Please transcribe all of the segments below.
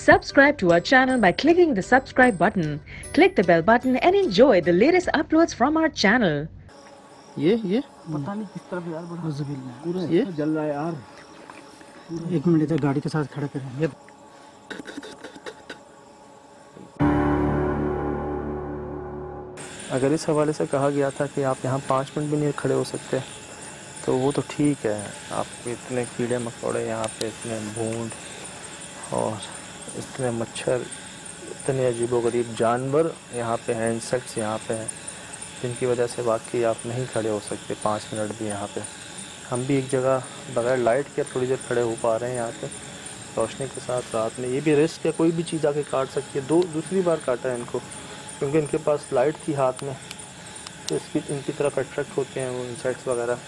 Subscribe to our channel by clicking the subscribe button. Click the bell button and enjoy the latest uploads from our channel. ये पता नहीं किस तरफ यार पूरा ये जल रहा है यार। एक मिनट इधर गाड़ी के साथ खड़ा करें। ये अगर इस हवाले से कहा गया था कि आप यहाँ 5 मिनट भी नहीं खड़े हो सकते तो वो तो ठीक है। आपको इतने कीड़े मकोड़े यहाँ पे, इतने भूंड और इतने मच्छर, इतने अजीबोगरीब जानवर यहाँ पे हैं, इंसेक्ट्स यहाँ पे हैं, जिनकी वजह से वाकई आप नहीं खड़े हो सकते 5 मिनट भी यहाँ पे। हम भी एक जगह बगैर लाइट के थोड़ी देर खड़े हो पा रहे हैं यहाँ पे रोशनी के साथ रात में। ये भी रिस्क है, कोई भी चीज़ आके काट सकती है। दूसरी बार काटा है इनको, क्योंकि इनके पास लाइट थी हाथ में, तो इनकी तरफ अट्रैक्ट होते हैं वो इंसेक्ट्स वगैरह।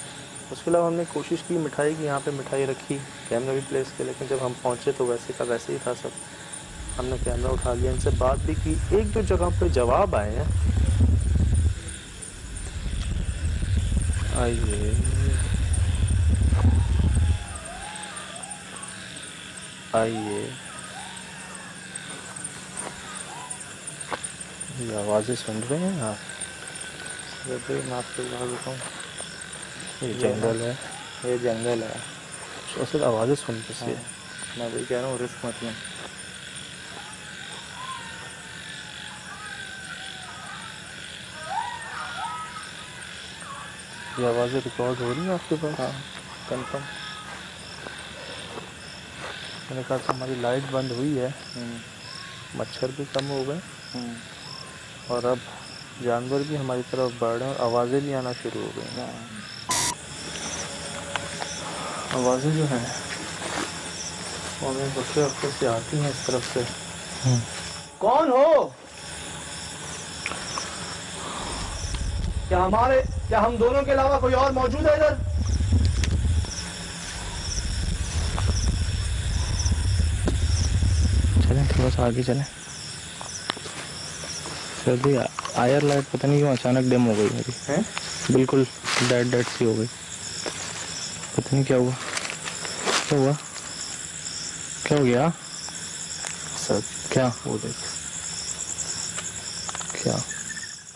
उसके अलावा हमने कोशिश की मिठाई की, यहाँ पे मिठाई रखी, कैमरा भी प्लेस किया, लेकिन जब हम पहुँचे तो वैसे का वैसे ही था सब। हमने कैमरा उठा लिया, इनसे बात भी की, 1-2 जगह पे जवाब आए हैं। आइए आइए, ये आवाज़ें सुन रहे हैं आप? मैं आपको बता देता हूँ, ये जंगल है, ये जंगल है, तो सिर्फ आवाज़ें सुनते से मैं वही कह रहा हूँ, रिस्क मत लें। ये आवाज़ें रिकॉर्ड हो रही हैं आपके पास? हाँ, कंफर्म। मेरे ख्याल से हमारी लाइट बंद हुई है, मच्छर भी कम हो गए और अब जानवर भी हमारी तरफ बढ़ रहे हैं और आवाज़ें भी आना शुरू हो गई। आवाज़ें जो हैं वो हमें बड़े हफ्ते से आती हैं इस तरफ से। कौन हो? क्या हम दोनों के अलावा कोई और मौजूद है इधर? चलें थोड़ा सा आगे चलें। सर्दी आयर लाइट पता नहीं क्यों अचानक डिम हो गई मेरी, है बिल्कुल डेड सी हो गई। पता नहीं क्या हुआ, क्या हो गया सर? क्या वो देख, क्या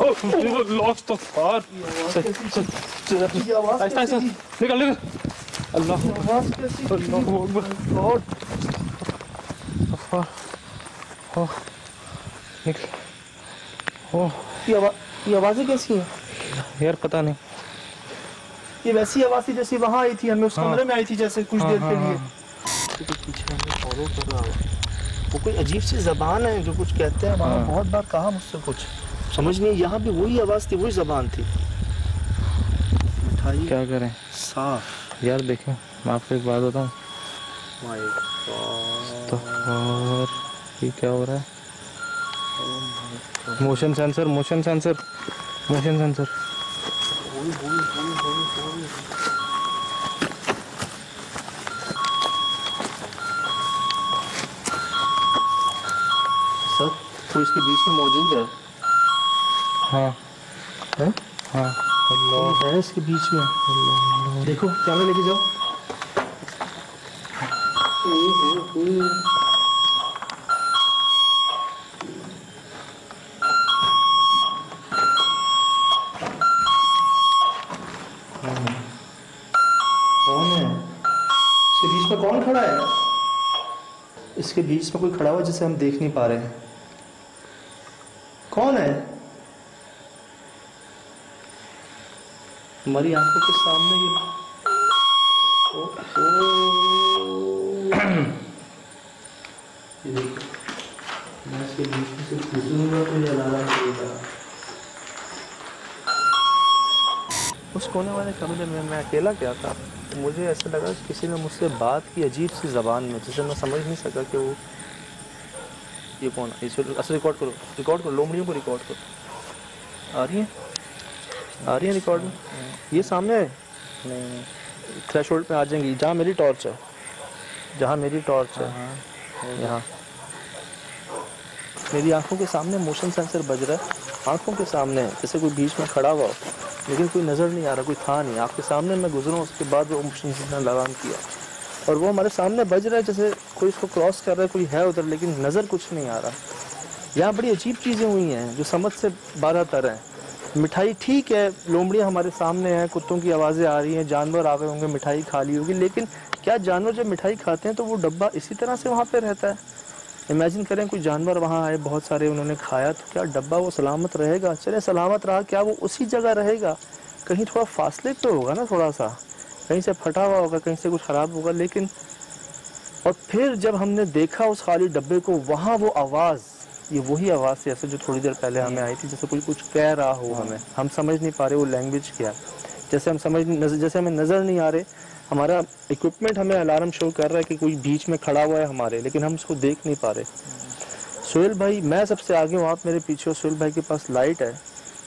लॉस्ट ऑफ फार। निकल अल्लाह ये आवाज़ें कैसी हैं यार? पता नहीं, ये वैसी आवाज़ थी जैसी वहाँ आई थी, हमें उस कमरे में आई थी जैसे कुछ देर के लिए। पीछे हमें फॉलो कर रहा है, वो कोई अजीब सी ज़बान है जो कुछ कहते हैं। वहाँ बहुत बार कहा मुझसे, कुछ समझ नहीं। यहाँ भी वही आवाज़ थी, वही ज़बान थी। मिठाई क्या करें साफ यार? देखें मैं आपको एक बात बताऊँ, ये क्या हो रहा है? मोशन सेंसर सर, कोई इसके बीच में मौजूद है? हाँ है? हाँ, अल्लाह है इसके बीच में। अल्लाह देखो, कैमरा लेके जाओ। कौन है इसके बीच में? कौन खड़ा है इसके बीच में? कोई खड़ा हुआ जिसे हम देख नहीं पा रहे हैं। कौन है? हमारी आंखों के सामने ये देखो, मैं इसके बीच में से गुजरूंगा तो ये अलार्म करेगा। उस कोने वाले कमरे में मैं अकेला क्या था, तो मुझे ऐसा लगा कि किसी ने मुझसे बात की अजीब सी ज़बान में, जिसे मैं समझ नहीं सका कि वो ये कौन है। इसे रिकॉर्ड करो, लोमड़ियों को रिकॉर्ड करो। आ रही है रिकॉर्ड में? ये सामने है, नहीं थ्रेशोल्ड पे आ जाएंगी, जहाँ मेरी टॉर्च है, यहाँ मेरी आंखों के सामने मोशन सेंसर बज रहा है, आंखों के सामने, जैसे कोई बीच में खड़ा हुआ हो, लेकिन कोई नज़र नहीं आ रहा, कोई था नहीं। आपके सामने मैं गुजरूँ, उसके बाद वो मोशन सेंसर लगाम किया, और वो हमारे सामने बज रहा है जैसे कोई उसको क्रॉस कर रहा है, कोई है उधर, लेकिन नज़र कुछ नहीं आ रहा। यहाँ बड़ी अजीब चीज़ें हुई हैं जो समझ से बाहर तर हैं। मिठाई ठीक है, लोमड़ियाँ हमारे सामने हैं, कुत्तों की आवाज़ें आ रही हैं, जानवर आ गए होंगे, मिठाई खा ली होगी, लेकिन क्या जानवर जब मिठाई खाते हैं तो वो डब्बा इसी तरह से वहाँ पे रहता है? इमेजिन करें कोई जानवर वहाँ आए, बहुत सारे उन्होंने खाया, तो क्या डब्बा वो सलामत रहेगा? चले सलामत रहा, क्या वो उसी जगह रहेगा? कहीं थोड़ा फासले पे होगा ना, थोड़ा सा कहीं से फटा हुआ होगा, कहीं से कुछ ख़राब होगा। लेकिन और फिर जब हमने देखा उस खाली डब्बे को, वहाँ वो आवाज़, ये वही आवाज़ थी जैसे जो थोड़ी देर पहले हमें आई थी, जैसे कोई कुछ कह रहा हो हमें, हम समझ नहीं पा रहे वो लैंग्वेज क्या है, जैसे हमें नज़र नहीं आ रहे, हमारा इक्विपमेंट हमें अलार्म शो कर रहा है कि कोई बीच में खड़ा हुआ है हमारे, लेकिन हम उसको देख नहीं पा रहे। सोहेल भाई, मैं सबसे आगे हूँ, आप मेरे पीछे हो। सोहेल भाई के पास लाइट है,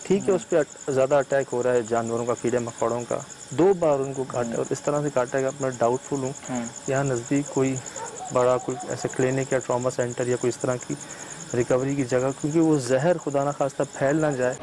ठीक है, उस पर ज़्यादा अटैक हो रहा है जानवरों का, कीड़े मकोड़ों का, 2 बार उनको काटा और इस तरह से काटा है। मैं डाउटफुल हूँ यहाँ नज़दीक कोई बड़ा कोई ऐसे क्लिनिक या ट्रॉमा सेंटर या कोई इस तरह की रिकवरी की जगह, क्योंकि वो जहर खुदा ना खास्ता फैल ना जाए।